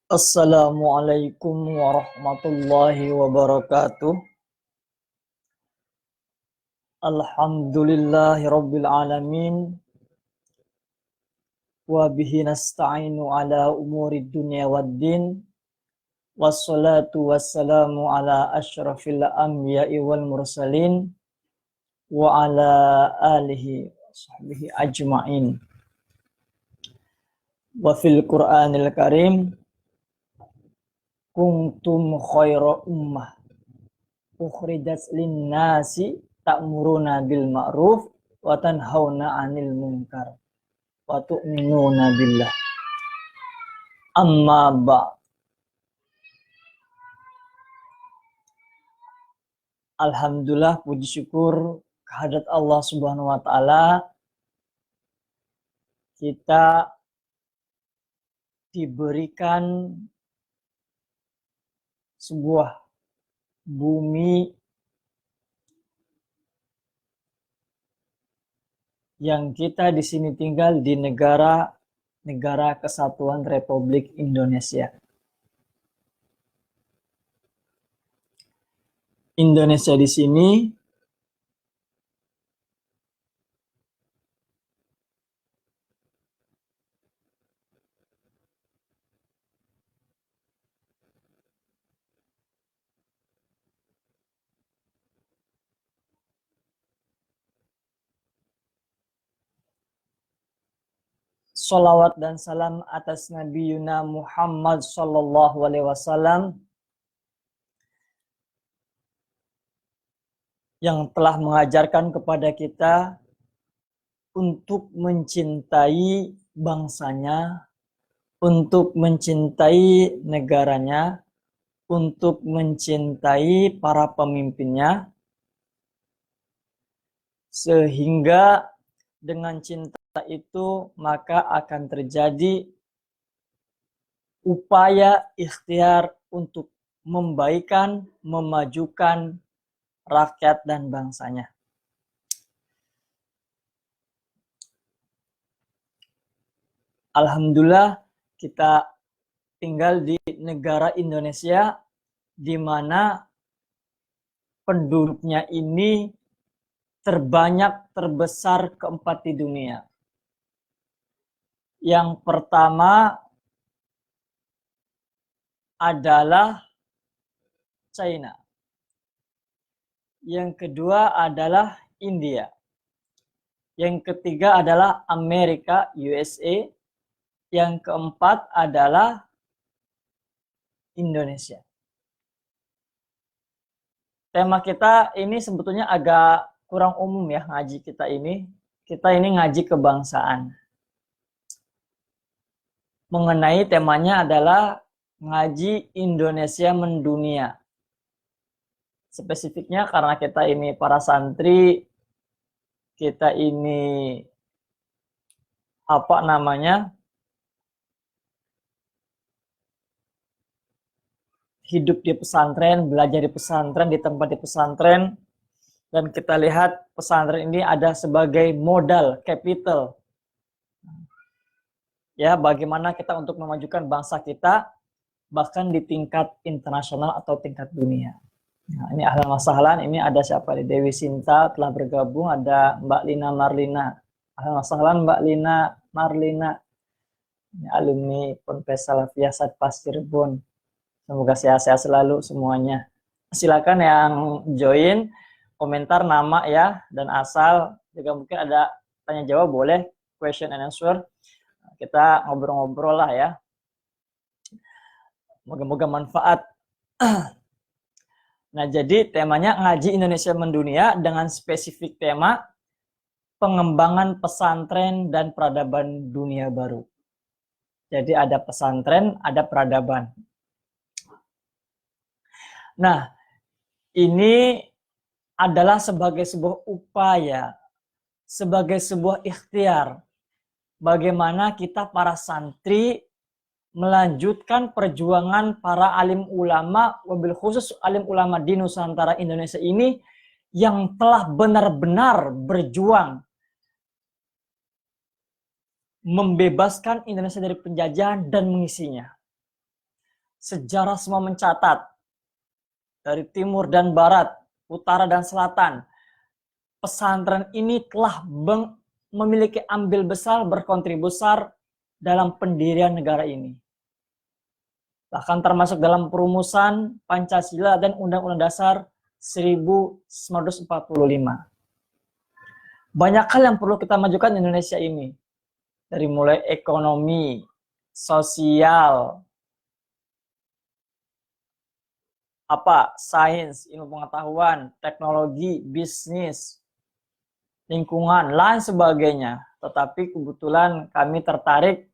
Assalamualaikum warahmatullahi wabarakatuh. Alhamdulillahi rabbil alamin. Wa bihi nasta'inu ala umuri dunya waddin. Wassalatu wassalamu ala asyrafil anbiya'i wal mursalin. Wa ala alihi wa sahbihi ajma'in. Wa fil Qur'anil Karim. Kuntum khaira ummah ukhrijat linnasi ta'muruna bil ma'ruf wa tanhauna 'anil munkar wa tu'minuna billah. Amma ba'd. Alhamdulillah, puji syukur kehadirat Allah Subhanahu wa taala, kita diberikan sebuah bumi yang kita di sini tinggal di negara Kesatuan Republik Indonesia. Indonesia di sini Sholawat dan salam atas Nabi Yuna Muhammad Sallallahu Alaihi Wasallam yang telah mengajarkan kepada kita untuk mencintai bangsanya, untuk mencintai negaranya, untuk mencintai para pemimpinnya, sehingga dengan cinta itu maka akan terjadi upaya ikhtiar untuk membaikan, memajukan rakyat dan bangsanya. Alhamdulillah, kita tinggal di negara Indonesia di mana penduduknya ini terbanyak, terbesar keempat di dunia. Yang pertama adalah China. Yang kedua adalah India. Yang ketiga adalah Amerika, USA. Yang keempat adalah Indonesia. Tema kita ini sebetulnya agak kurang umum ya, ngaji kita ini. Kita ini ngaji kebangsaan. Mengenai temanya adalah ngaji Indonesia mendunia. Spesifiknya karena kita ini para santri, kita ini hidup di pesantren, belajar di pesantren, di tempat di pesantren, dan kita lihat pesantren ini ada sebagai modal, capital. Ya, bagaimana kita untuk memajukan bangsa kita, bahkan di tingkat internasional atau tingkat dunia. Nah, ini ahlan wa sahlan, ini ada siapa nih? Dewi Sinta telah bergabung, ada Mbak Lina Marlina. Ahlan wa sahlan Mbak Lina Marlina. Ini alumni Ponpes Salafiyah Satpas Cirebon. Semoga sehat-sehat selalu semuanya. Silakan yang join, komentar nama ya dan asal, juga mungkin ada tanya jawab boleh, question and answer. Kita ngobrol-ngobrol lah ya. Moga-moga manfaat. Nah, jadi temanya ngaji Indonesia mendunia dengan spesifik tema pengembangan pesantren dan peradaban dunia baru. Jadi ada pesantren, ada peradaban. Nah, ini adalah sebagai sebuah upaya, sebagai sebuah ikhtiar. Bagaimana kita para santri melanjutkan perjuangan para alim ulama, wabil khusus alim ulama di Nusantara Indonesia ini yang telah benar-benar berjuang membebaskan Indonesia dari penjajahan dan mengisinya. sejarah semua mencatat, dari timur dan barat, utara dan selatan, pesantren ini telah memiliki andil besar, berkontribusi besar dalam pendirian negara ini. Bahkan termasuk dalam perumusan Pancasila dan Undang-Undang Dasar 1945. Banyak hal yang perlu kita majukan di Indonesia ini. Dari mulai ekonomi, sosial, sains, ilmu pengetahuan, teknologi, bisnis, lingkungan, lain sebagainya. Tetapi kebetulan kami tertarik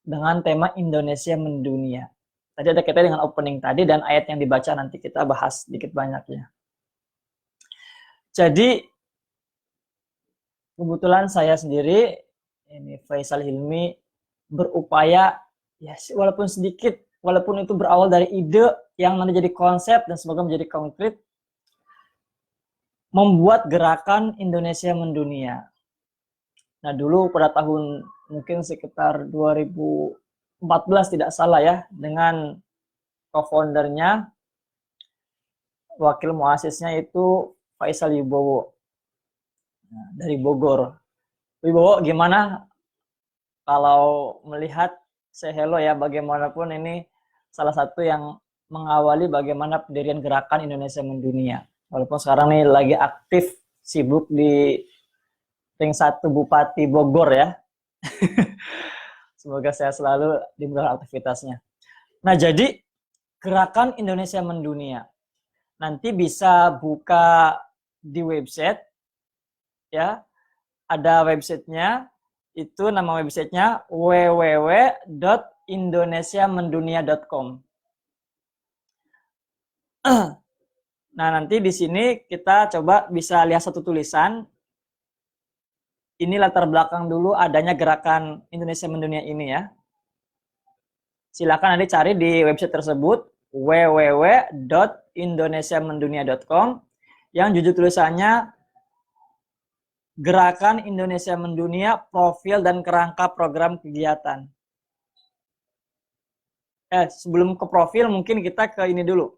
dengan tema Indonesia mendunia. Tadi ada kaitan dengan opening tadi dan ayat yang dibaca nanti kita bahas sedikit banyaknya. Jadi kebetulan saya sendiri, ini Faisal Hilmi, berupaya ya walaupun sedikit, walaupun itu berawal dari ide yang nanti jadi konsep dan semoga menjadi konkret, membuat gerakan Indonesia mendunia. Nah dulu pada tahun mungkin sekitar 2014 tidak salah ya, dengan co-foundernya, wakil muasisnya itu Faisal Wibowo dari Bogor. Wibowo, gimana kalau melihat say hello ya, bagaimanapun ini salah satu yang mengawali bagaimana pendirian gerakan Indonesia mendunia. Walaupun sekarang nih lagi aktif, sibuk di ring 1 Bupati Bogor ya. Semoga saya selalu dimudahkan aktivitasnya. Nah, jadi gerakan Indonesia mendunia. Nanti bisa buka di website ya. Ada websitenya, itu nama websitenya www.indonesiamendunia.com. Nah, nanti di sini kita coba bisa lihat satu tulisan. Ini latar belakang dulu adanya gerakan Indonesia mendunia ini ya. Silakan nanti cari di website tersebut www.indonesiamendunia.com yang judul tulisannya Gerakan Indonesia Mendunia, Profil dan Kerangka Program Kegiatan. Sebelum ke profil mungkin kita ke ini dulu.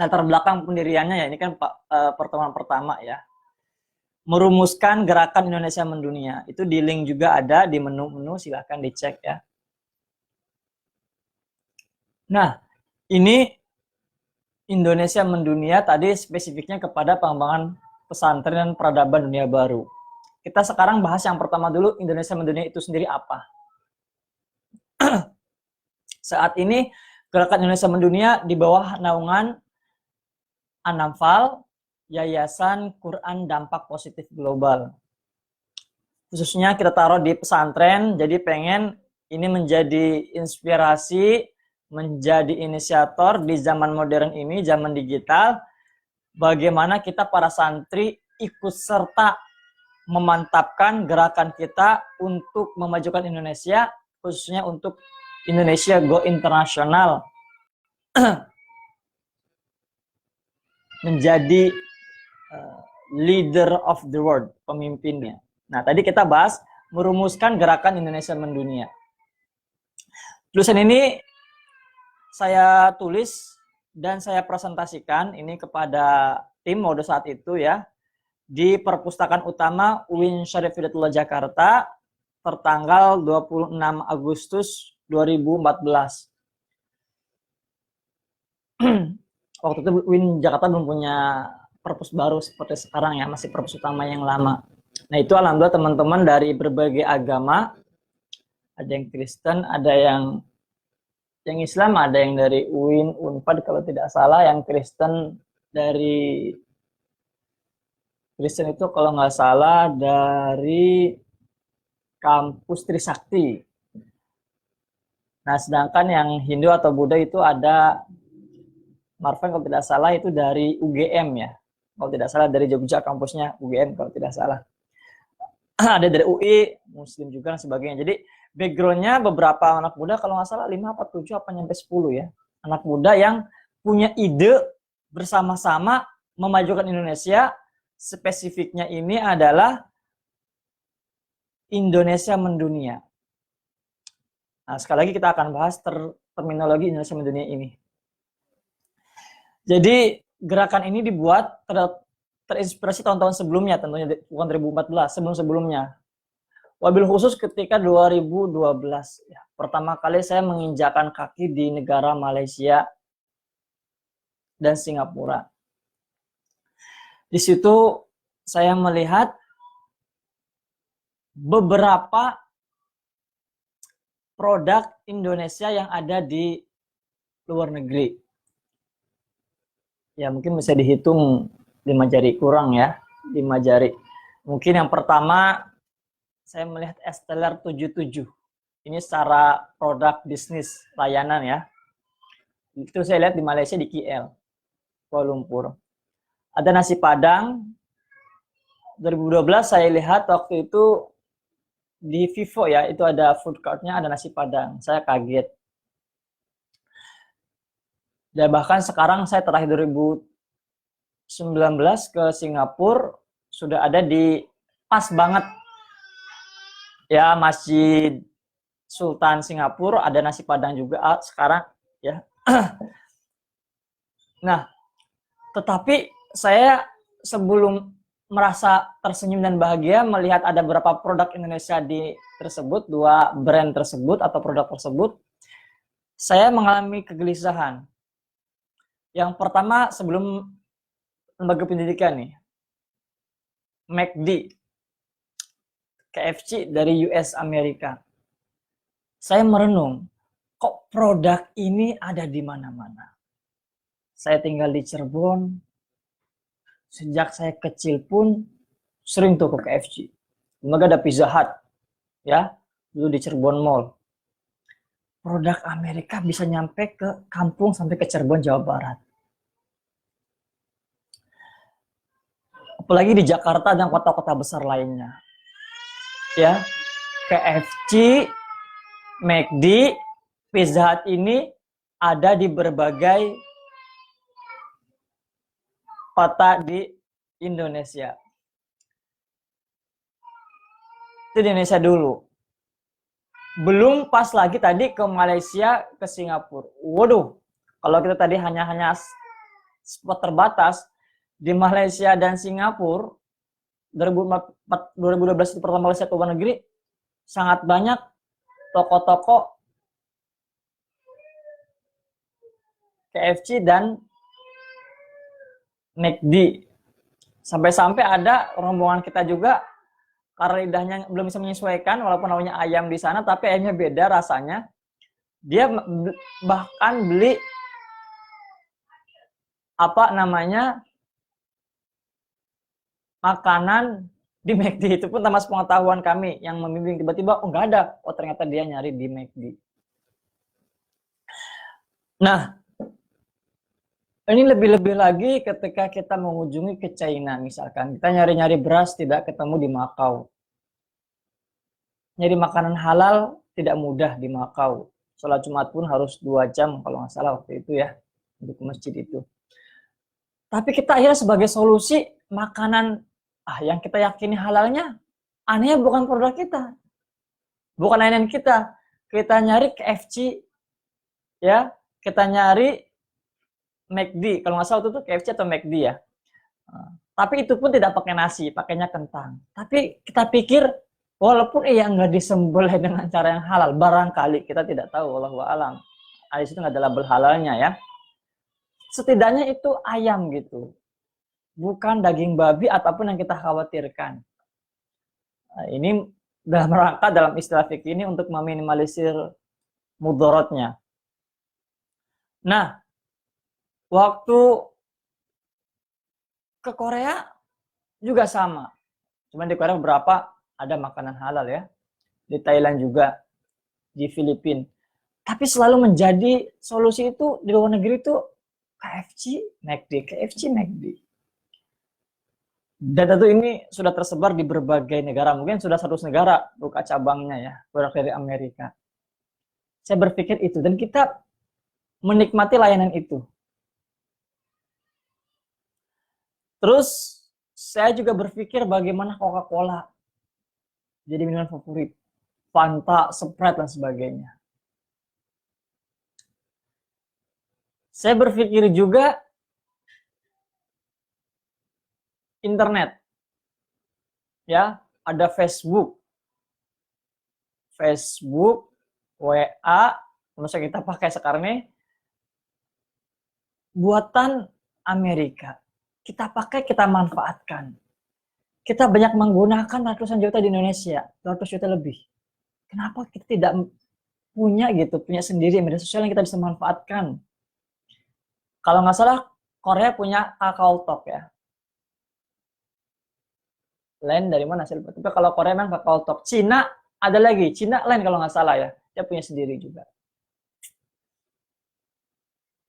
Latar belakang pendiriannya ya, ini kan pertemuan pertama ya. Merumuskan Gerakan Indonesia Mendunia. Itu di link juga ada di menu-menu, silahkan dicek ya. Nah, ini Indonesia Mendunia tadi spesifiknya kepada pengembangan pesantren dan peradaban dunia baru. Kita sekarang bahas yang pertama dulu, Indonesia Mendunia itu sendiri apa? Saat ini Gerakan Indonesia Mendunia di bawah naungan Anamfal, Yayasan Quran Dampak Positif Global. Khususnya kita taruh di pesantren, jadi pengen ini menjadi inspirasi, menjadi inisiator di zaman modern ini, zaman digital, bagaimana kita para santri ikut serta memantapkan gerakan kita untuk memajukan Indonesia, khususnya untuk Indonesia Go Internasional, menjadi leader of the world, pemimpinnya. Nah, tadi kita bahas merumuskan gerakan Indonesia mendunia. Tulisan ini saya tulis dan saya presentasikan ini kepada tim mode saat itu ya, di Perpustakaan Utama UIN Syarif Hidayatullah Jakarta tertanggal 26 Agustus 2014. Waktu itu UIN Jakarta belum punya perpus baru seperti sekarang ya, masih perpus utama yang lama. Nah itu alhamdulillah teman-teman dari berbagai agama, ada yang Kristen, ada yang Islam, ada yang dari UIN, UNPAD kalau tidak salah, yang Kristen dari Kristen itu kalau nggak salah dari kampus Trisakti. Nah sedangkan yang Hindu atau Buddha itu ada Marvan kalau tidak salah itu dari UGM ya. Kalau tidak salah dari Jogja kampusnya UGM kalau tidak salah. Ada dari UI, Muslim juga dan sebagainya. Jadi backgroundnya beberapa anak muda kalau nggak salah 5 apa 7 apa nyampe 10 ya. Anak muda yang punya ide bersama-sama memajukan Indonesia. Spesifiknya ini adalah Indonesia mendunia. Nah sekali lagi kita akan bahas terminologi Indonesia mendunia ini. Jadi gerakan ini dibuat terinspirasi tahun-tahun sebelumnya, tentunya bukan 2014, sebelum-sebelumnya. Wabil khusus ketika 2012, ya, pertama kali saya menginjakan kaki di negara Malaysia dan Singapura. Di situ saya melihat beberapa produk Indonesia yang ada di luar negeri. Ya mungkin bisa dihitung 5 jari kurang ya, 5 jari. Mungkin yang pertama saya melihat Esteller 77. Ini secara produk bisnis layanan ya. Itu saya lihat di Malaysia di KL, Kuala Lumpur. Ada nasi Padang. 2012 saya lihat waktu itu di Vivo ya, itu ada food court-nya, ada nasi Padang. Saya kaget. Dan bahkan sekarang saya terakhir 2019 ke Singapura, sudah ada di pas banget ya, Masjid Sultan Singapura, ada nasi Padang juga sekarang ya. Nah, tetapi saya sebelum merasa tersenyum dan bahagia melihat ada beberapa produk Indonesia di tersebut, 2 brand tersebut atau produk tersebut, saya mengalami kegelisahan. Yang pertama, sebelum lembaga pendidikan nih, McD, KFC dari US Amerika. Saya merenung, kok produk ini ada di mana-mana. Saya tinggal di Cirebon, sejak saya kecil pun sering tuh ke KFC. Lembaga ada Pizza Hut, ya, dulu di Cirebon Mall. Produk Amerika bisa nyampe ke kampung sampai ke Cirebon, Jawa Barat. Apalagi di Jakarta dan kota-kota besar lainnya. Ya, KFC, McD, Pizza Hut ini ada di berbagai kota di Indonesia. Itu di Indonesia dulu. Belum pas lagi tadi ke Malaysia, ke Singapura. Waduh, kalau kita tadi hanya spot terbatas di Malaysia dan Singapura, 2012 itu pertama kali saya ke luar negeri, sangat banyak toko-toko KFC dan McD. Sampai-sampai ada rombongan kita juga, karena lidahnya belum bisa menyesuaikan, walaupun namanya ayam di sana, tapi ayamnya beda rasanya. Dia bahkan beli makanan di McD. Itu pun tanpa sepengetahuan kami yang membimbing, tiba-tiba oh nggak ada, oh ternyata dia nyari di McD. Nah, ini lebih-lebih lagi ketika kita mengunjungi ke China misalkan, kita nyari-nyari beras tidak ketemu di Makau. Nyari makanan halal tidak mudah di Makau. Sholat Jumat pun harus 2 jam kalau nggak salah waktu itu ya, untuk ke masjid itu. Tapi kita akhirnya sebagai solusi makanan yang kita yakini halalnya, anehnya bukan produk kita, bukan layanan kita. Kita nyari KFC, ya, kita nyari McD. Kalau nggak salah itu KFC atau McD ya. Tapi itu pun tidak pakai nasi, pakainya kentang. Tapi kita pikir, walaupun nggak disembelih dengan cara yang halal, barangkali kita tidak tahu, wallahu a'lam. Di situ nggak ada label halalnya ya. Setidaknya itu ayam gitu, bukan daging babi ataupun yang kita khawatirkan. Nah, ini dalam rangka, dalam istilah fikih ini, untuk meminimalisir mudorotnya. Nah, waktu ke Korea juga sama. Cuman di Korea beberapa ada makanan halal ya. Di Thailand juga, di Filipina. Tapi selalu menjadi solusi itu di luar negeri itu KFC, McD, KFC, McD. Dan tentu ini sudah tersebar di berbagai negara. Mungkin sudah 100 negara buka cabangnya ya, produk dari Amerika. Saya berpikir itu, dan kita menikmati layanan itu. Terus saya juga berpikir bagaimana Coca-Cola jadi minuman favorit, Fanta, Sprite dan sebagainya. Saya berpikir juga internet, ya, ada Facebook, WA, misalnya kita pakai sekarang ini buatan Amerika. Kita pakai, kita manfaatkan. Kita banyak menggunakan ratusan juta di Indonesia, 200 juta lebih. Kenapa kita tidak punya sendiri media sosial yang kita bisa manfaatkan? Kalau nggak salah, Korea punya Kakao Talk ya. Lain dari mana sih? Tapi kalau Korea memang Kakao Talk. Cina ada lagi, Cina lain kalau nggak salah ya. Dia punya sendiri juga.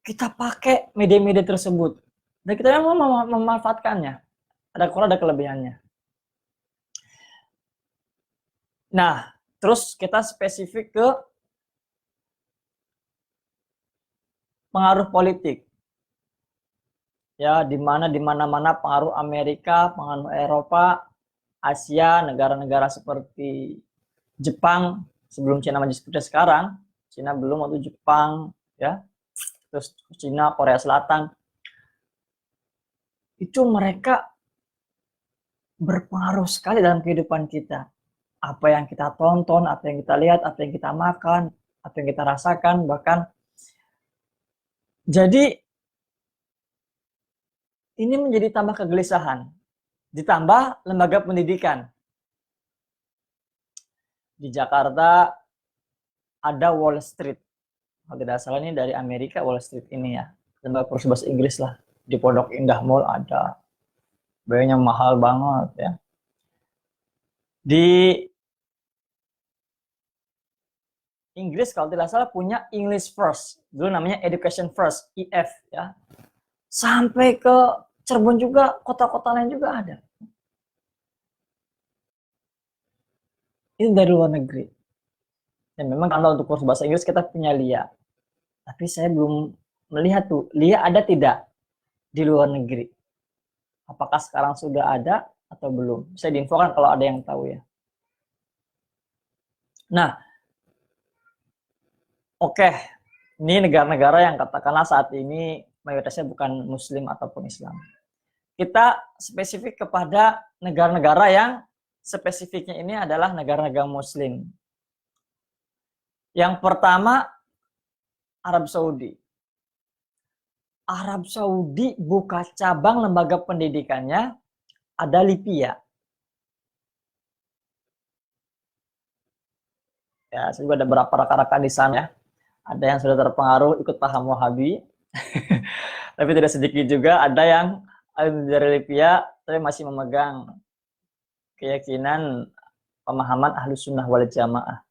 Kita pakai media-media tersebut. Dan kita memang memanfaatkannya. Ada kurang, ada kelebihannya. Nah, terus kita spesifik ke pengaruh politik. Ya, di mana-mana pengaruh Amerika, pengaruh Eropa, Asia, negara-negara seperti Jepang, sebelum Cina maju seperti sekarang, Cina belum, waktu Jepang, ya, terus Cina, Korea Selatan, itu mereka berpengaruh sekali dalam kehidupan kita. Apa yang kita tonton, apa yang kita lihat, apa yang kita makan, apa yang kita rasakan, bahkan jadi ini menjadi tambah kegelisahan. Ditambah lembaga pendidikan. Di Jakarta ada Wall Street. Kalau tidak salah ini dari Amerika, Wall Street ini ya. Lembaga kursus bahasa Inggris lah. Di Pondok Indah Mall ada. Bayarnya mahal banget ya. Di Inggris kalau tidak salah punya English First. Dulu namanya Education First, EF ya. Sampai ke Cirebon juga, kota-kota lain juga ada. Itu dari luar negeri. Dan memang kalau untuk kursus bahasa Inggris kita punya LIA. Tapi saya belum melihat tuh, LIA ada tidak di luar negeri. Apakah sekarang sudah ada atau belum? Saya diinfokan kalau ada yang tahu ya. Nah, oke. Ini negara-negara yang katakanlah saat ini mayoritasnya bukan Muslim ataupun Islam. Kita spesifik kepada negara-negara yang spesifiknya ini adalah negara-negara Muslim. Yang pertama, Arab Saudi. Arab Saudi buka cabang lembaga pendidikannya ada Libya. Ya, saya juga ada beberapa rekan-rekan di sana ya. Ada yang sudah terpengaruh ikut paham Wahabi. Tapi tidak sedikit juga ada yang dari Libya tapi masih memegang keyakinan pemahaman Ahlus Sunnah wal Jamaah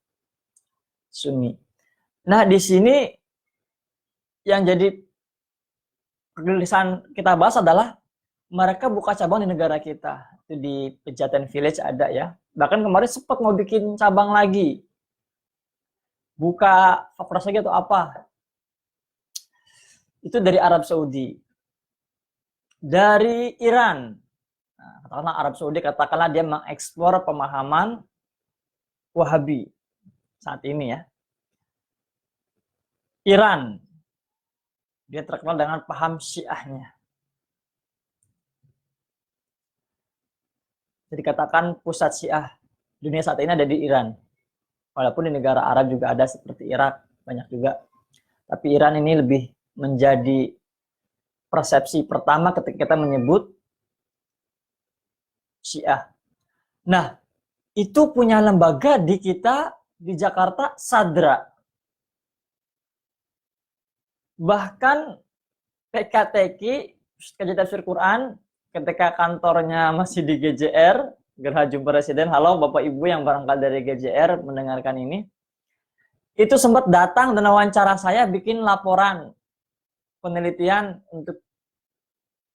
Sunni. Nah, di sini yang jadi kegelisahan kita bahas adalah mereka buka cabang di negara kita. Itu di Pejaten Village ada ya. Bahkan kemarin sempat mau bikin cabang lagi. Buka fakultas lagi atau apa. Itu dari Arab Saudi. Dari Iran. Nah, katakanlah Arab Saudi, katakanlah dia mengeksplor pemahaman Wahabi saat ini ya. Iran. Dia terkenal dengan paham Syiahnya. Jadi katakan pusat Syiah dunia saat ini ada di Iran. Walaupun di negara Arab juga ada seperti Irak, banyak juga. Tapi Iran ini lebih menjadi persepsi pertama ketika kita menyebut Syiah. Nah, itu punya lembaga di kita di Jakarta, Sadra. Bahkan PKTQ, Kajian Tafsir Quran, ketika kantornya masih di GJR, Gerha Jumpa Presiden, halo Bapak Ibu yang barangkali dari GJR mendengarkan ini, itu sempat datang dan wawancara saya bikin laporan penelitian untuk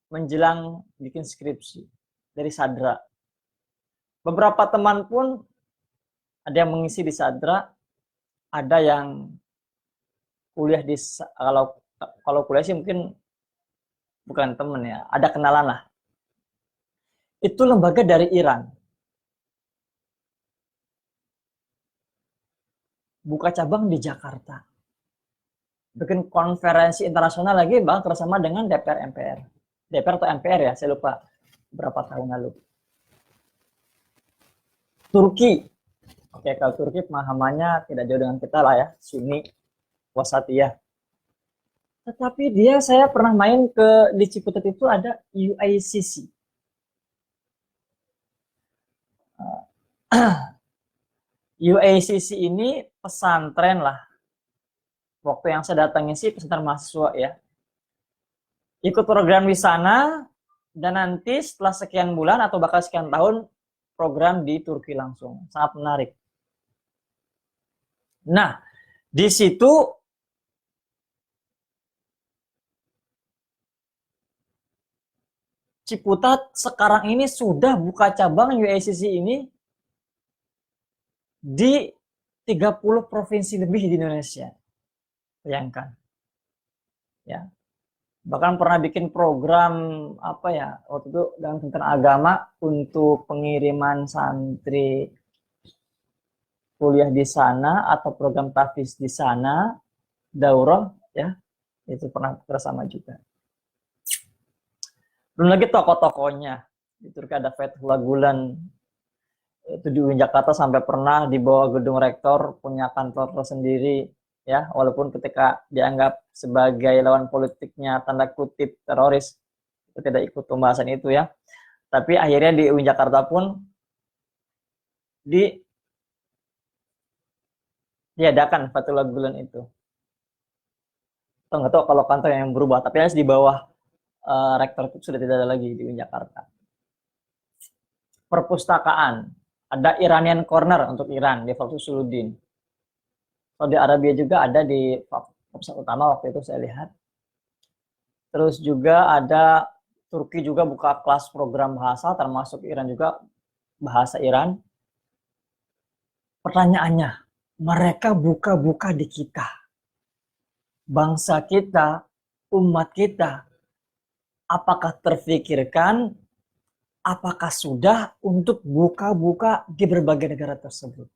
menjelang bikin skripsi dari Sadra. Beberapa teman pun ada yang mengisi di Sadra, ada yang kuliah di, kalau kuliah sih mungkin bukan teman ya, ada kenalan lah. Itu lembaga dari Iran. Buka cabang di Jakarta. bikin konferensi internasional lagi bang bersama dengan DPR MPR. DPR atau MPR ya, saya lupa berapa tahun lalu. Turki. Oke, kalau Turki pemahamannya tidak jauh dengan kita lah ya, Sunni, Wasatiyah. Tetapi saya pernah main di Ciputat itu ada UICC. UICC ini pesantren lah. Waktu yang saya datangi sih pesantren mahasiswa ya. Ikut program di sana dan nanti setelah sekian bulan atau bahkan sekian tahun program di Turki langsung. Sangat menarik. Nah, di situ Ciputat sekarang ini sudah buka cabang UICC ini di 30 provinsi lebih di Indonesia. Bayangkan. Ya. Bahkan pernah bikin program apa ya, waktu itu dengan Kementerian Agama untuk pengiriman santri kuliah di sana atau program tahfiz di sana, daurah ya, itu pernah bersama juga. Belum lagi tokoh-tokohnya. Di Turki ada Fethullah Gulen, itu di UIN Jakarta sampai pernah di bawah gedung rektor punya kantor tersendiri ya, walaupun ketika dianggap sebagai lawan politiknya tanda kutip teroris, itu tidak ikut pembahasan itu ya. Tapi akhirnya di UIN Jakarta pun diadakan Fethullah Gulen itu. Nggak tahu kalau kantor yang berubah, tapi harus di bawah rektor itu sudah tidak ada lagi di UIN Jakarta. Perpustakaan, ada Iranian Corner untuk Iran di Fakultas Usuluddin. Saudi Arabia juga ada di pusat utama waktu itu saya lihat. Terus juga ada Turki juga buka kelas program bahasa, termasuk Iran juga bahasa Iran. Pertanyaannya, mereka buka-buka di kita. Bangsa kita, umat kita, apakah terfikirkan, apakah sudah untuk buka-buka di berbagai negara tersebut?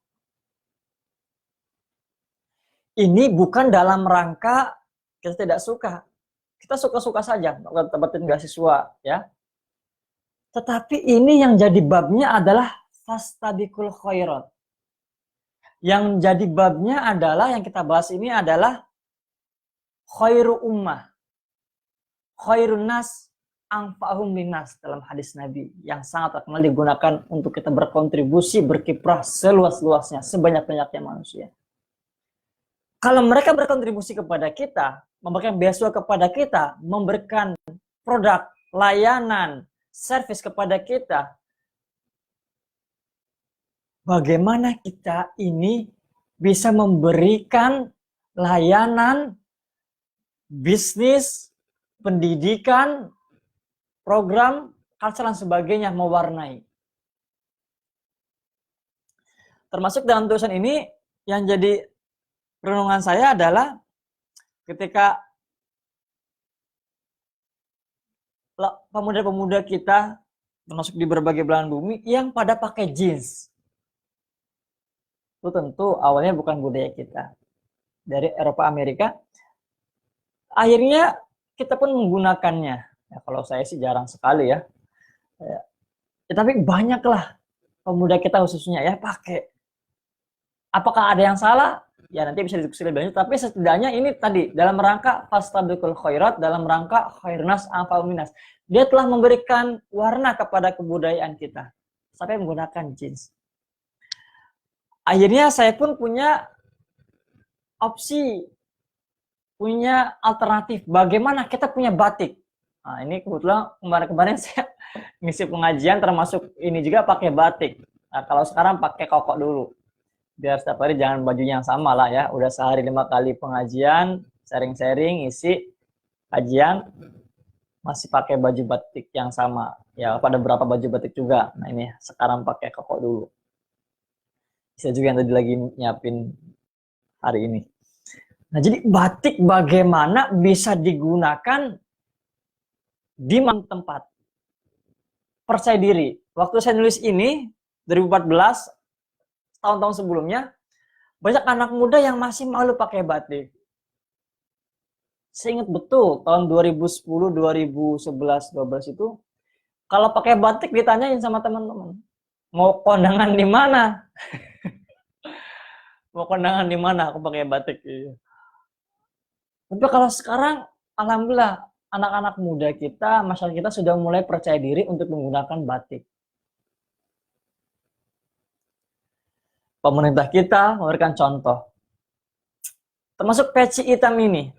Ini bukan dalam rangka kita tidak suka. Kita suka-suka saja dapatin beasiswa ya. Tetapi ini yang jadi babnya adalah fastabiqul khairat. Yang jadi babnya adalah yang kita bahas ini adalah khairu ummah. Khairun nas anfa'hum linnas dalam hadis Nabi yang sangat terkenal digunakan untuk kita berkontribusi, berkiprah seluas-luasnya, sebanyak-banyaknya manusia. Kalau mereka berkontribusi kepada kita, memberikan beasiswa kepada kita, memberikan produk, layanan, servis kepada kita, bagaimana kita ini bisa memberikan layanan, bisnis, pendidikan, program, culture dan sebagainya mewarnai. Termasuk dalam tulisan ini yang jadi renungan saya adalah ketika pemuda-pemuda kita termasuk di berbagai belahan bumi yang pada pakai jeans. Itu tentu awalnya bukan budaya kita. Dari Eropa, Amerika. Akhirnya kita pun menggunakannya. Ya, kalau saya sih jarang sekali ya. Tapi banyaklah pemuda kita khususnya ya pakai. Apakah ada yang salah? Ya nanti bisa diskusi lebih lanjut, tapi setidaknya ini tadi dalam rangka fastabiqul khairat, dalam rangka khairnas anfa'hum linnas. Dia telah memberikan warna kepada kebudayaan kita sampai menggunakan jeans. Akhirnya saya pun punya opsi, punya alternatif bagaimana kita punya batik. Nah, ini kebetulan kemarin saya ngisi pengajian termasuk ini juga pakai batik. Nah, kalau sekarang pakai koko dulu. Biar setiap hari jangan bajunya yang sama lah ya. Udah sehari 5 kali pengajian, sharing-sharing, isi kajian, masih pakai baju batik yang sama. Ya pada beberapa baju batik juga. Nah ini sekarang pakai koko dulu. Bisa juga yang tadi lagi nyiapin hari ini. Nah jadi batik bagaimana bisa digunakan di tempat. Percaya diri. Waktu saya nulis ini, 2014, tahun-tahun sebelumnya, banyak anak muda yang masih malu pakai batik. Saya ingat betul tahun 2010, 2011, 12 itu kalau pakai batik ditanyain sama teman-teman, mau kondangan di mana? Mau kondangan di mana? Aku pakai batik. Iya. Tapi kalau sekarang, alhamdulillah, anak-anak muda kita, masyarakat kita sudah mulai percaya diri untuk menggunakan batik. Pemerintah kita memberikan contoh. Termasuk peci hitam ini.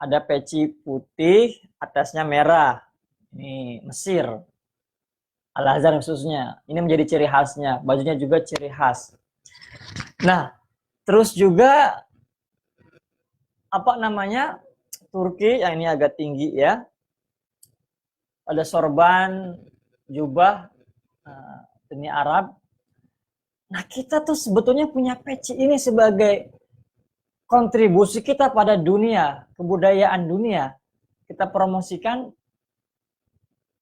Ada peci putih, atasnya merah. Ini Mesir. Al-Azhar khususnya. Ini menjadi ciri khasnya. Bajunya juga ciri khas. Nah, terus juga apa namanya? Turki, yang ini agak tinggi ya. Ada sorban, jubah, ini Arab. Nah, kita tuh sebetulnya punya peci ini sebagai kontribusi kita pada dunia, kebudayaan dunia. Kita promosikan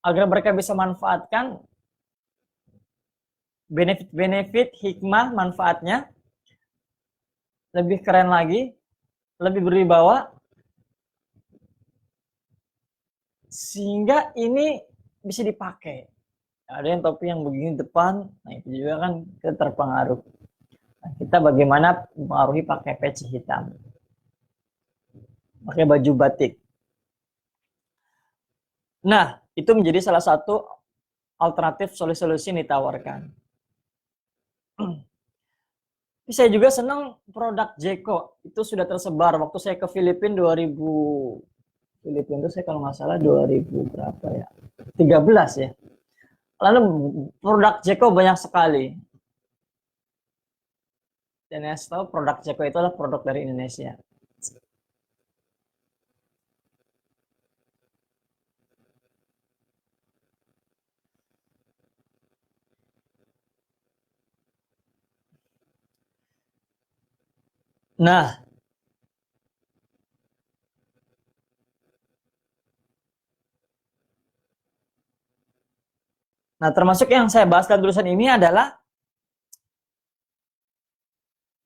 agar mereka bisa manfaatkan benefit-benefit, hikmah, manfaatnya. Lebih keren lagi, lebih berwibawa, sehingga ini bisa dipakai. Ada yang topi yang begini depan, nah itu juga kan kita terpengaruh. Nah, kita bagaimana mempengaruhi pakai peci hitam, pakai baju batik. Nah, itu menjadi salah satu alternatif solusi-solusi yang ditawarkan. Saya juga senang produk Jeko, itu sudah tersebar. Waktu saya ke Filipina 2000, Filipina itu saya kalau nggak salah 2000 berapa ya? 13 ya. Lalu produk Jeko banyak sekali. Dan yang saya tahu produk Jeko itu adalah produk dari Indonesia. Nah, termasuk yang saya bahas dalam tulisan ini adalah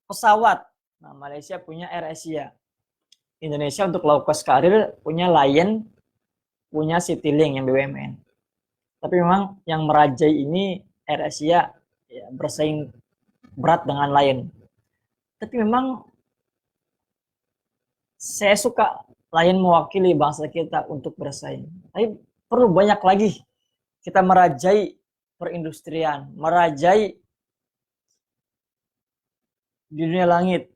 pesawat. Nah, Malaysia punya AirAsia. Indonesia untuk low cost carrier punya Lion, punya Citylink yang BUMN. Tapi memang yang merajai ini AirAsia ya, bersaing berat dengan Lion. Tapi memang saya suka Lion mewakili bangsa kita untuk bersaing. Tapi perlu banyak lagi kita merajai perindustrian, merajai di dunia langit,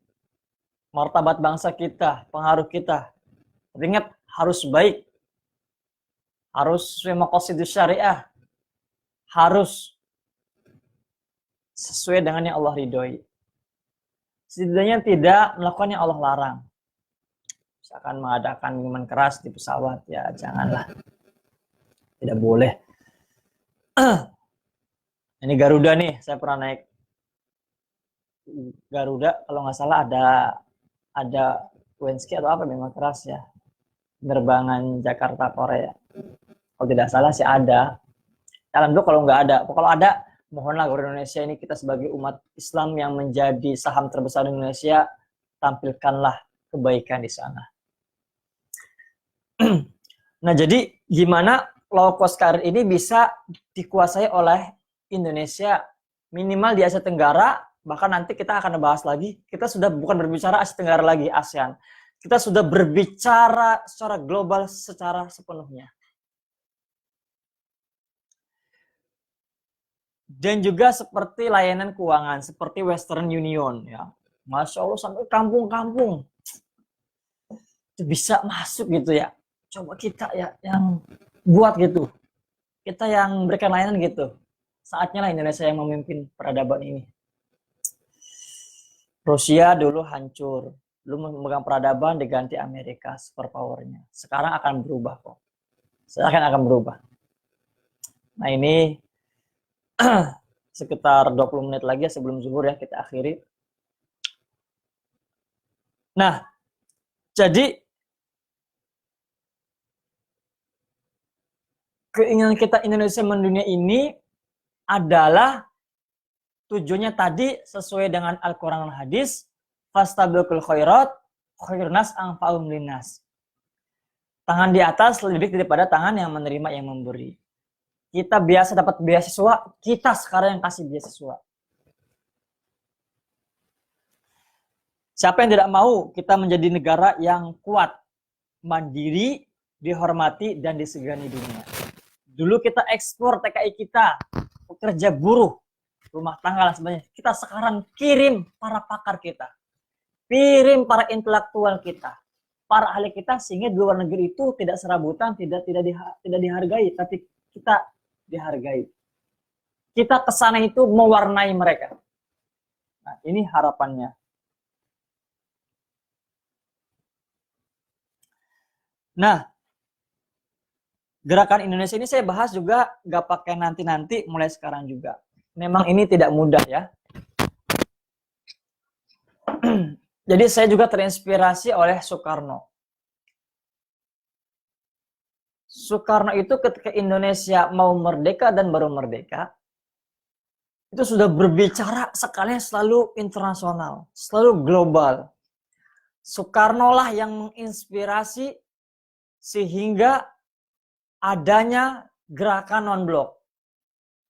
martabat bangsa kita, pengaruh kita. Tapi ingat, harus baik, harus sesuai maqasid syariah, harus sesuai dengan yang Allah ridhoi. Setidaknya tidak melakukan yang Allah larang. Misalkan mengadakan minuman keras di pesawat, ya janganlah. Tidak boleh. Ini Garuda nih, saya pernah naik Garuda, kalau nggak salah ada Wensky atau apa minuman keras ya, penerbangan Jakarta Korea. Kalau tidak salah sih ada. Alhamdulillah kalau nggak ada. Kalau ada, mohonlah Garuda Indonesia ini, kita sebagai umat Islam yang menjadi saham terbesar di Indonesia, tampilkanlah kebaikan di sana. Nah, jadi gimana low cost carrier ini bisa dikuasai oleh Indonesia, minimal di Asia Tenggara. Bahkan nanti kita akan bahas lagi, kita sudah bukan berbicara Asia Tenggara lagi, ASEAN. Kita sudah berbicara secara global secara sepenuhnya. Dan juga seperti layanan keuangan, seperti Western Union. Ya. Masya Allah, sampai kampung-kampung. Itu bisa masuk gitu ya. Coba kita ya yang buat gitu. Kita yang berikan layanan gitu. Saatnya lah Indonesia yang memimpin peradaban ini. Rusia dulu hancur, dulu memegang peradaban, diganti Amerika superpowernya. Sekarang akan berubah kok. Sekarang akan berubah. Nah ini sekitar 20 menit lagi sebelum zuhur ya kita akhiri. Nah, jadi keinginan kita Indonesia mendunia ini adalah tujuannya tadi sesuai dengan Al-Quran dan Hadis, fastabiqul khairat, Khairun nas anfa'uhum linnas. Tangan di atas lebih baik daripada tangan yang menerima, yang memberi. Kita biasa dapat beasiswa, kita sekarang yang kasih beasiswa. Siapa yang tidak mau kita menjadi negara yang kuat, mandiri, dihormati, dan disegani dunia. Dulu kita ekspor TKI kita, pekerja buruh, rumah tangga dan sebagainya. Kita sekarang kirim para pakar kita, kirim para intelektual kita, para ahli kita, sehingga di luar negeri itu tidak serabutan, tidak dihargai, tapi kita dihargai. Kita kesana itu mewarnai mereka. Nah, ini harapannya. Nah, gerakan Indonesia ini saya bahas juga gak pakai nanti-nanti, mulai sekarang juga. Memang ini tidak mudah ya. Jadi saya juga terinspirasi oleh Soekarno. Soekarno itu ketika Indonesia mau merdeka dan baru merdeka, itu sudah berbicara sekalian selalu internasional, selalu global. Soekarno lah yang menginspirasi sehingga adanya gerakan non-blok.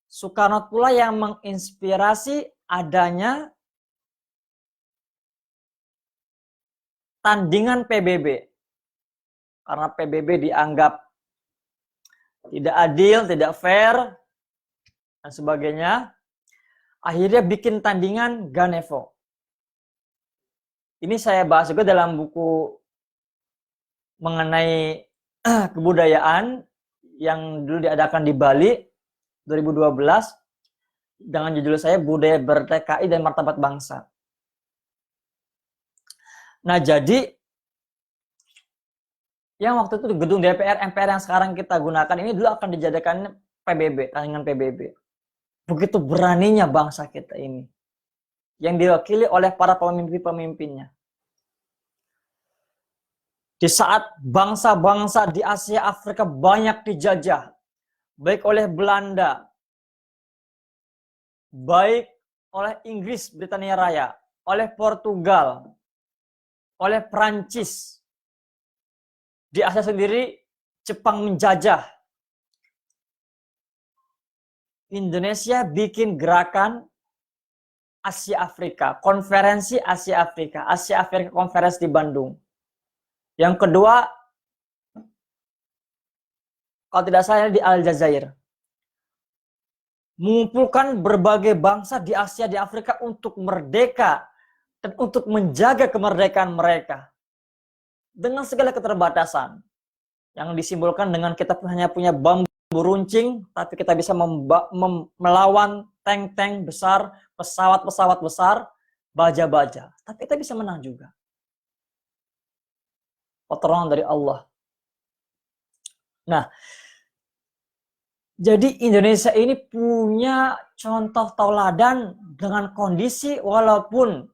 Soekarno pula yang menginspirasi adanya tandingan PBB. Karena PBB dianggap tidak adil, tidak fair, dan sebagainya. Akhirnya bikin tandingan Ganevo. Ini saya bahas juga dalam buku mengenai kebudayaan yang dulu diadakan di Bali 2012 dengan judul saya Budaya Ber-TKI dan Martabat Bangsa. Nah, jadi yang waktu itu di gedung DPR MPR yang sekarang kita gunakan ini dulu akan dijadikan PBB, tandingan PBB. Begitu beraninya bangsa kita ini yang diwakili oleh para pemimpin-pemimpinnya. Di saat bangsa-bangsa di Asia Afrika banyak dijajah, baik oleh Belanda, baik oleh Inggris Britania Raya, oleh Portugal, oleh Prancis. Di Asia sendiri Jepang menjajah. Indonesia bikin gerakan Asia Afrika, konferensi Asia Afrika Conference di Bandung. Yang kedua, kalau tidak salah di Aljazair. Mengumpulkan berbagai bangsa di Asia, di Afrika untuk merdeka dan untuk menjaga kemerdekaan mereka. Dengan segala keterbatasan yang disimbolkan dengan kita hanya punya bambu runcing, tapi kita bisa melawan tank-tank besar, pesawat-pesawat besar, baja-baja. Tapi kita bisa menang juga. Pertolongan dari Allah. Nah, jadi Indonesia ini punya contoh tauladan dengan kondisi walaupun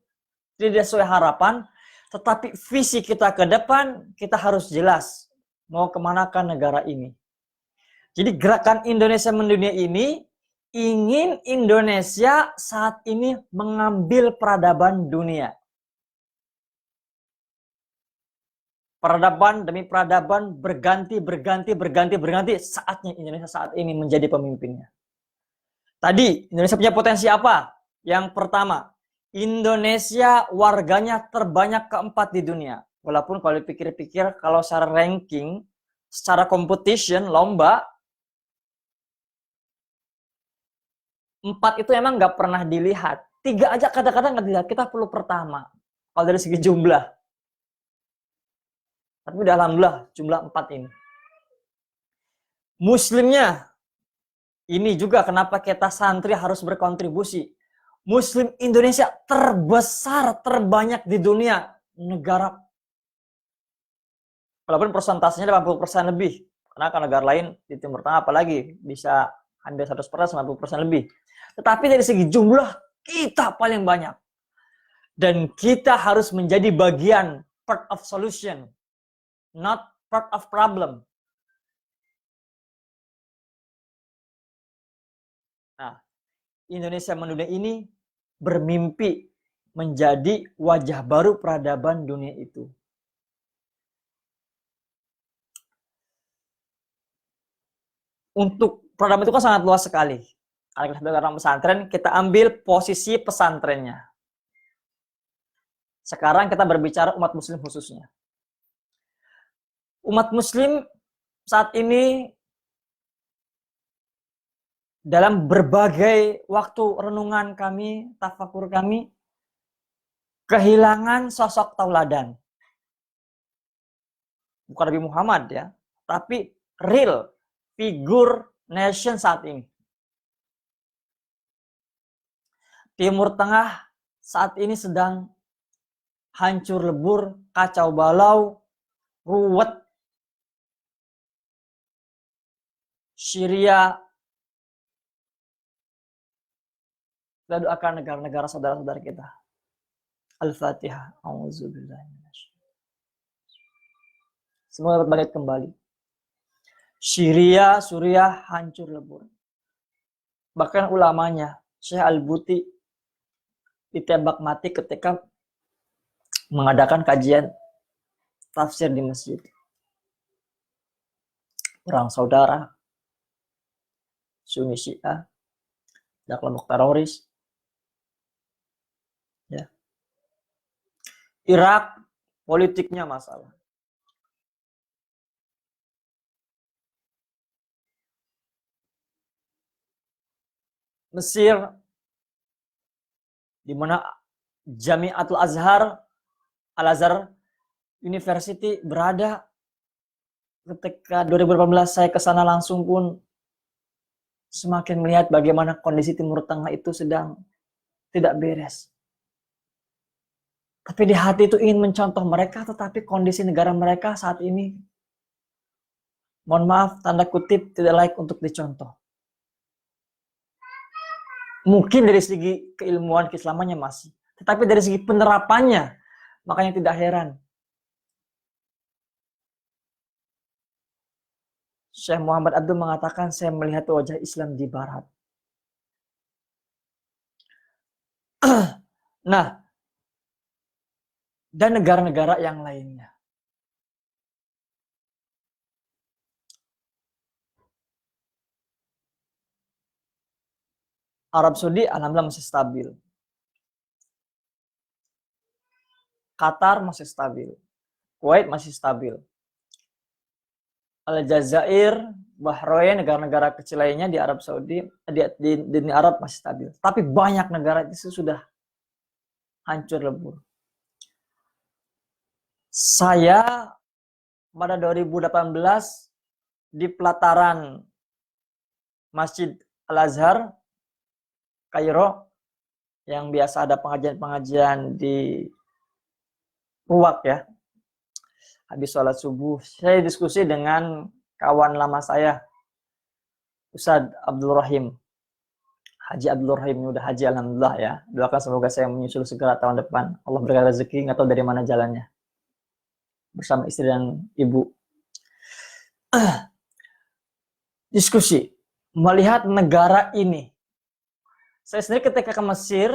tidak sesuai harapan, tetapi visi kita ke depan kita harus jelas mau kemanakan negara ini. Jadi gerakan Indonesia Mendunia ini ingin Indonesia saat ini mengambil peradaban dunia. Peradaban demi peradaban berganti, saatnya Indonesia saat ini menjadi pemimpinnya. Tadi, Indonesia punya potensi apa? Yang pertama, Indonesia warganya terbanyak keempat di dunia. Walaupun kalau dipikir-pikir, kalau secara ranking, secara competition, lomba, 4 itu emang nggak pernah dilihat. 3 aja kadang-kadang nggak dilihat, kita perlu pertama. Kalau dari segi jumlah. Tapi udah alhamdulillah jumlah 4 ini. Muslimnya, ini juga kenapa kita santri harus berkontribusi. Muslim Indonesia terbesar, terbanyak di dunia. Negara, walaupun persentasenya 80% lebih. Karena kan negara lain di Timur Tengah apalagi bisa hampir 100%, 90% lebih. Tetapi dari segi jumlah, kita paling banyak. Dan kita harus menjadi bagian, part of solution. Not part of problem. Nah, Indonesia Mendunia ini bermimpi menjadi wajah baru peradaban dunia itu. untuk peradaban itu kan sangat luas sekali. Kalau kita sebagai orang pesantren, kita ambil posisi pesantrennya. Sekarang kita berbicara umat muslim khususnya. Umat muslim saat ini dalam berbagai waktu renungan kami, tafakur kami, kehilangan sosok tauladan. Bukan Nabi Muhammad ya, tapi real figur nation saat ini. Timur Tengah saat ini sedang hancur lebur, kacau balau, ruwet. Syria, kita doakan negara-negara saudara-saudara kita. Al-Fatihah. Semoga dapat balik kembali. Syria, Suriah hancur lebur. Bahkan ulamanya, Syekh Al-Buti ditembak mati ketika mengadakan kajian tafsir di masjid. Perang saudara, Sunni Syiah, dan kelompok teroris. Ya. Irak, politiknya masalah. Mesir, di mana Jami'atul Azhar, Al-Azhar University berada. Ketika 2018 saya ke sana langsung pun semakin melihat bagaimana kondisi Timur Tengah itu sedang tidak beres. Tapi di hati itu ingin mencontoh mereka, tetapi kondisi negara mereka saat ini, mohon maaf, tanda kutip, tidak layak untuk dicontoh. Mungkin dari segi keilmuan keislamannya masih, tetapi dari segi penerapannya, makanya tidak heran Syekh Muhammad Abdul mengatakan, saya melihat wajah Islam di barat. Nah, dan negara-negara yang lainnya. Arab Saudi alhamdulillah masih stabil. Qatar masih stabil. Kuwait masih stabil. Aljazair, Bahrain, negara-negara kecil lainnya di Arab Saudi, di Arab masih stabil. Tapi banyak negara itu sudah hancur lebur. Saya pada 2018 di pelataran Masjid Al-Azhar, Kairo, yang biasa ada pengajian-pengajian di Ruwak ya. Habis sholat subuh, saya diskusi dengan kawan lama saya, Ustadz Abdul Rahim. Haji Abdul Rahim, udah haji alhamdulillah ya. Doakan semoga saya menyusul segera tahun depan. Allah berkati rezeki, nggak tahu dari mana jalannya. Bersama istri dan ibu. Diskusi, melihat negara ini. Saya sendiri ketika ke Mesir,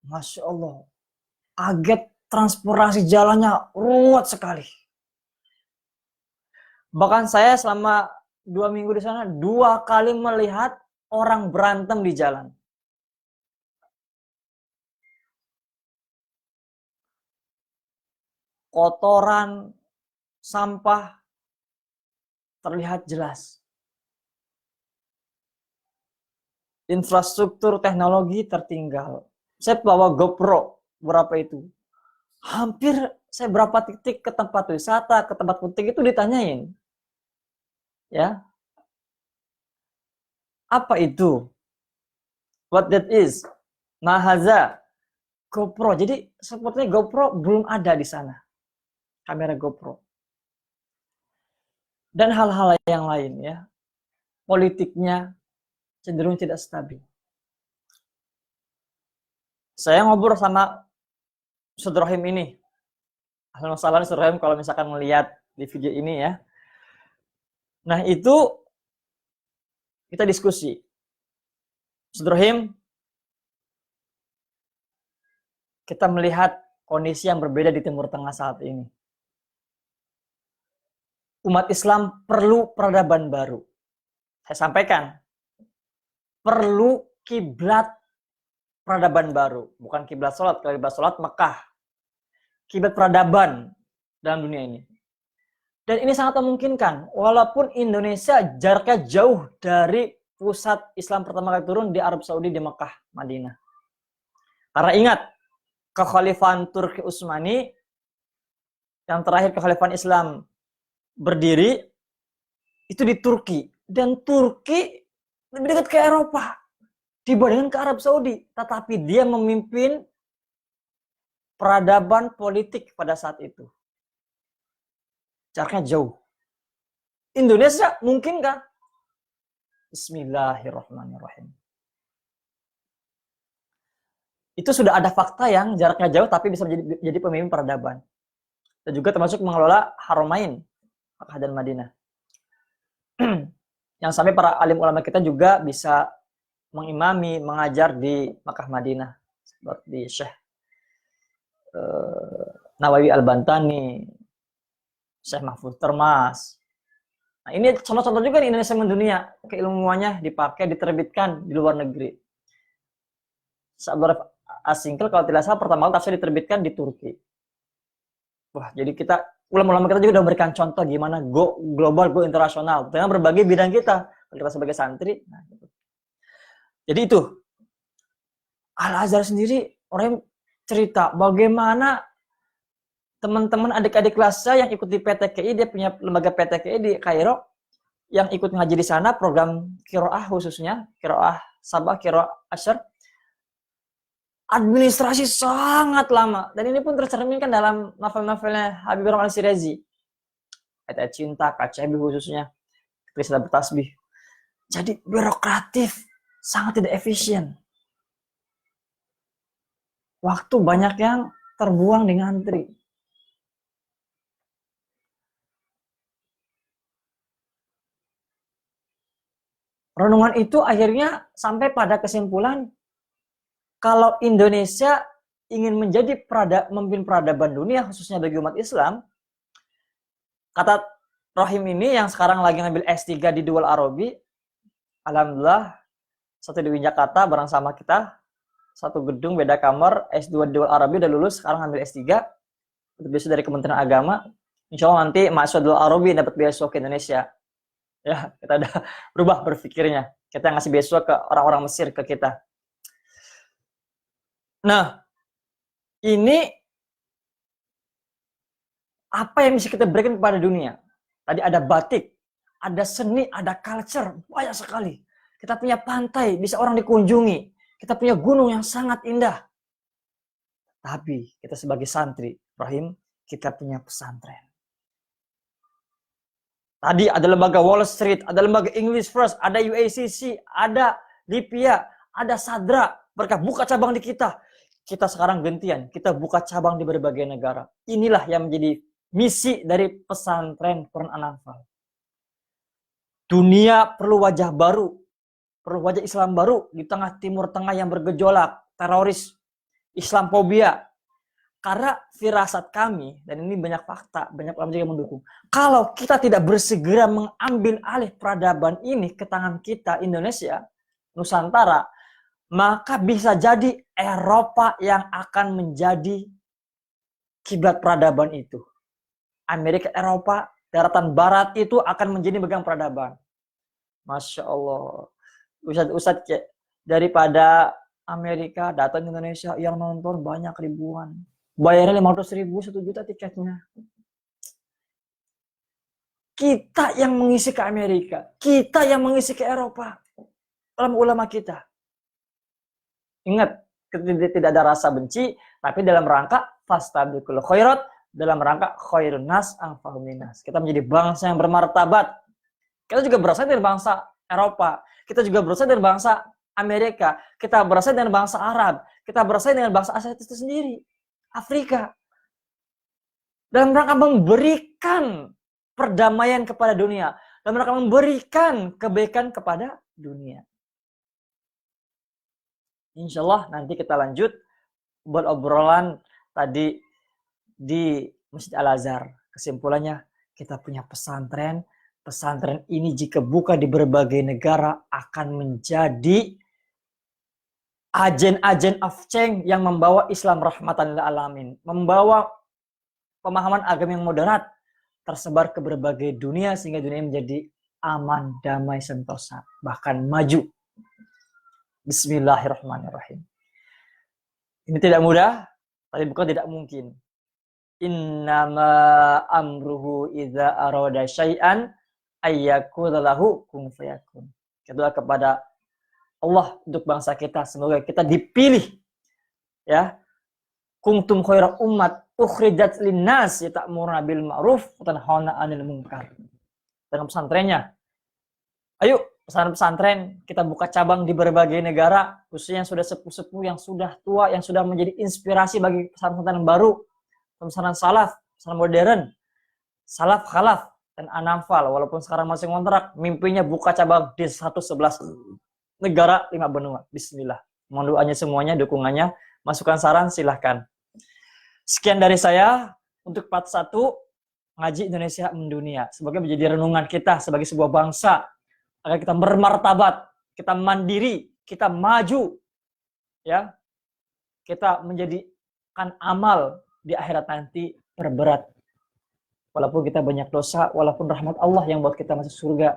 Masya Allah, kaget, transportasi jalannya ruwet sekali. Bahkan saya selama 2 minggu di sana 2 kali melihat orang berantem di jalan. Kotoran, sampah terlihat jelas. Infrastruktur teknologi tertinggal. Saya bawa GoPro, berapa itu? Hampir saya berapa titik ke tempat wisata, ke tempat penting itu ditanyain. Ya. Apa itu? What that is? Mahaza. GoPro. Jadi sepertinya GoPro belum ada di sana. Kamera GoPro. Dan hal-hal yang lain ya. Politiknya cenderung tidak stabil. Saya ngobrol sama Ustadz Rahim ini. Alhamdulillah Ustadz Rahim kalau misalkan melihat di video ini ya. Nah itu kita diskusi. Ustadz Rahim, kita melihat kondisi yang berbeda di Timur Tengah saat ini. Umat Islam perlu peradaban baru. Saya sampaikan, perlu kiblat peradaban baru. Bukan kiblat sholat. Kalau kiblat sholat Mekah. Kiblat peradaban dalam dunia ini. Dan ini sangat memungkinkan. Walaupun Indonesia jaraknya jauh dari pusat Islam pertama kali turun di Arab Saudi, di Mekah, Madinah. Karena ingat, kekhalifahan Turki Utsmani, yang terakhir kekhalifahan Islam berdiri, itu di Turki. Dan Turki lebih dekat ke Eropa dibandingkan ke Arab Saudi. Tetapi dia memimpin peradaban politik pada saat itu. Jaraknya jauh. Indonesia mungkinkah? Bismillahirrahmanirrahim. Itu sudah ada fakta yang jaraknya jauh tapi bisa jadi pemimpin peradaban. Dan juga termasuk mengelola Haramain, Makkah dan Madinah. Yang sampai para alim ulama kita juga bisa mengimami, mengajar di Makkah Madinah. Seperti Syekh Nawawi Al-Bantani, Syekh Mahfuz Termas. Nah, ini contoh-contoh juga di Indonesia mendunia. Keilmuannya dipakai, diterbitkan di luar negeri. Syekh Asingkel kalau tidak salah pertama kali tafsir diterbitkan di Turki. Wah, jadi kita, ulama-ulama kita juga sudah memberikan contoh gimana go global, go internasional dengan berbagai bidang kita. Kalau kita sebagai santri. Nah, gitu. Jadi itu. Al-Azhar sendiri, orang cerita bagaimana teman-teman adik-adik kelas saya yang ikut di PTKI, dia punya lembaga PTKI di Kairo, yang ikut ngaji di sana, program Qiraah khususnya, Qiraah Sabah, Qiraah Asyar, administrasi sangat lama. Dan ini pun tercerminkan dalam novel-novelnya Habib Rahman Al-Shirazi. Ayat cinta, KCB khususnya, Krisna bertasbih. Jadi birokratif, sangat tidak efisien. Waktu banyak yang terbuang di ngantri. Renungan itu akhirnya sampai pada kesimpulan, kalau Indonesia ingin menjadi memimpin peradaban dunia, khususnya bagi umat Islam, kata Rahim ini yang sekarang lagi ngambil S3 di Dual Arabi, alhamdulillah, satu di Jakarta bareng sama kita, satu gedung beda kamar, S2 di Dual Arabi udah lulus, sekarang ngambil S3, beasiswa dari Kementerian Agama. Insya Allah nanti mahasiswa Dual Arabi dapat beasiswa ke Indonesia. Ya, kita udah berubah berpikirnya. Kita ngasih beasiswa ke orang-orang Mesir, ke kita. Nah, ini apa yang bisa kita berikan kepada dunia? Tadi ada batik, ada seni, ada culture, banyak sekali. Kita punya pantai, bisa orang dikunjungi. Kita punya gunung yang sangat indah. Tapi kita sebagai santri, Rahim, kita punya pesantren. Tadi ada lembaga Wall Street, ada lembaga English First, ada UACC, ada Lipia, ada Sadra. Mereka buka cabang di kita. Kita sekarang gantian, kita buka cabang di berbagai negara. Inilah yang menjadi misi dari pesantren Quran An-Anfal. Dunia perlu wajah baru, perlu wajah Islam baru di tengah Timur Tengah yang bergejolak, teroris, Islamfobia. Karena firasat kami, dan ini banyak fakta, banyak ulama juga yang mendukung, kalau kita tidak bersegera mengambil alih peradaban ini ke tangan kita, Indonesia, Nusantara, maka bisa jadi Eropa yang akan menjadi kiblat peradaban itu. Amerika, Eropa, daratan barat itu akan menjadi megang peradaban. Masya Allah. Ustadz daripada Amerika datang ke Indonesia, yang nonton banyak ribuan. Bayarnya 500.000, 1 juta tiketnya. Kita yang mengisi ke Amerika. Kita yang mengisi ke Eropa. Ulama kita. Ingat, tidak ada rasa benci, tapi dalam rangka fastabiqul khairat, dalam rangka khairun nas anfa'uhum linnas. Kita menjadi bangsa yang bermartabat. Kita juga berasal dari bangsa Eropa. Kita juga berasal dari bangsa Amerika. Kita berasal dari bangsa Arab. Kita berasal dari bangsa Asia itu sendiri. Afrika. Dalam rangka memberikan perdamaian kepada dunia. Dalam rangka memberikan kebaikan kepada dunia. Insya Allah nanti kita lanjut buat obrolan tadi di Masjid Al-Azhar. Kesimpulannya, kita punya pesantren pesantren ini jika buka di berbagai negara akan menjadi agen-agen afceng yang membawa Islam rahmatan lil alamin, membawa pemahaman agama yang moderat tersebar ke berbagai dunia sehingga dunia menjadi aman, damai, sentosa, bahkan maju. Bismillahirrahmanirrahim. Ini tidak mudah, tapi bukan tidak mungkin. Innama amruhu idza arada syai'an ayyakula lahu kun fayakun. Kedua kepada Allah untuk bangsa kita, semoga kita dipilih ya. Kuntum khaira ummat ukhrijat linnas ya'muruna bil ma'ruf wa tanhauna 'anil munkar. Dalam pesantrennya. Ayo pesantren kita buka cabang di berbagai negara, khususnya yang sudah sepuh-sepuh, yang sudah tua, yang sudah menjadi inspirasi bagi pesantren baru, pesantren salaf, pesantren modern, salaf khalaf dan anamfal. Walaupun sekarang masih ngontrak, mimpinya buka cabang di 111 negara 5 benua. Bismillah. Mohon doanya semuanya, dukungannya, masukan saran silahkan. Sekian dari saya untuk part 1 Ngaji Indonesia Mendunia. Semoga menjadi renungan kita sebagai sebuah bangsa agar kita bermartabat, kita mandiri, kita maju, ya, kita menjadikan amal di akhirat nanti berberat. Walaupun kita banyak dosa, walaupun rahmat Allah yang buat kita masuk surga.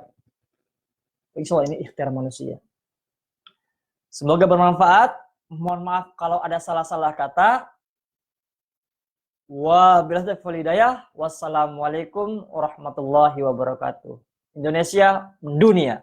Insya Allah ini ikhtiar manusia. Semoga bermanfaat. Mohon maaf kalau ada salah-salah kata. Wabillahi taufiq wal hidayah. Wassalamualaikum warahmatullahi wabarakatuh. Indonesia mendunia.